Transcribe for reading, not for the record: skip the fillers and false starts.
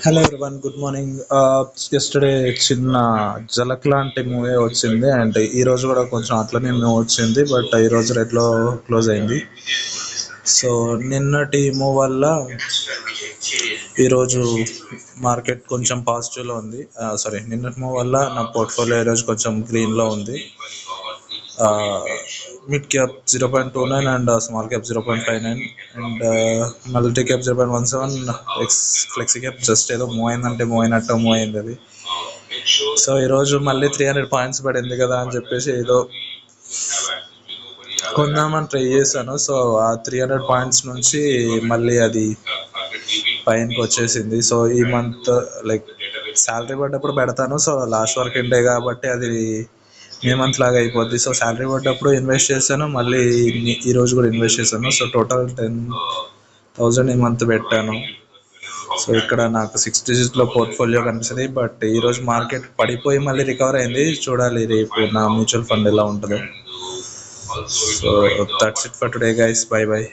Hello everyone, good morning. Yesterday చిన్న జలక్ లాంటి movie వచ్చింది అండ్ ఈ రోజు కూడా కొంచెం అట్లనే మూవీ వచ్చింది. బట్ ఈ రోజు రెడ్లో క్లోజ్ అయింది. సో నిన్నటి మూవ్ వల్ల ఈరోజు మార్కెట్ కొంచెం పాజిటివ్లో ఉంది. సారీ, నిన్నటి మూవ్ వల్ల నా పోర్ట్ఫోలియో ఈరోజు కొంచెం గ్రీన్లో ఉంది. Mid cap 0.29 and small cap 0.59 and multi cap 0.17. Flexi cap just ఏదో మూవ్ అయిందంటే మూవ్ అయినట్టు మూవ్ అయింది అది. సో ఈరోజు మళ్ళీ 300 పాయింట్స్ పడింది కదా అని చెప్పేసి ఏదో కొందామని ట్రై చేశాను. సో ఆ 300 పాయింట్స్ నుంచి మళ్ళీ అది పైనకి వచ్చేసింది. సో ఈ మంత్ లైక్ శాలరీ పడ్డప్పుడు పెడతాను. సో లాస్ట్ వరకు ఉండే కాబట్టి అది మే మంత్ లాగా అయిపోద్ది. సో శాలరీ పడ్డప్పుడు ఇన్వెస్ట్ చేశాను, మళ్ళీ ఈరోజు కూడా ఇన్వెస్ట్ చేశాను. సో టోటల్ 10,000 ఈ మంత్ పెట్టాను. సో ఇక్కడ నాకు 6 డిజిట్లో పోర్ట్ఫోలియో కనిపిస్తుంది. బట్ ఈరోజు మార్కెట్ పడిపోయి మళ్ళీ రికవర్ అయింది. చూడాలి రేపు నా మ్యూచువల్ ఫండ్ ఎలా ఉంటుందో. So that's it for today guys. By by.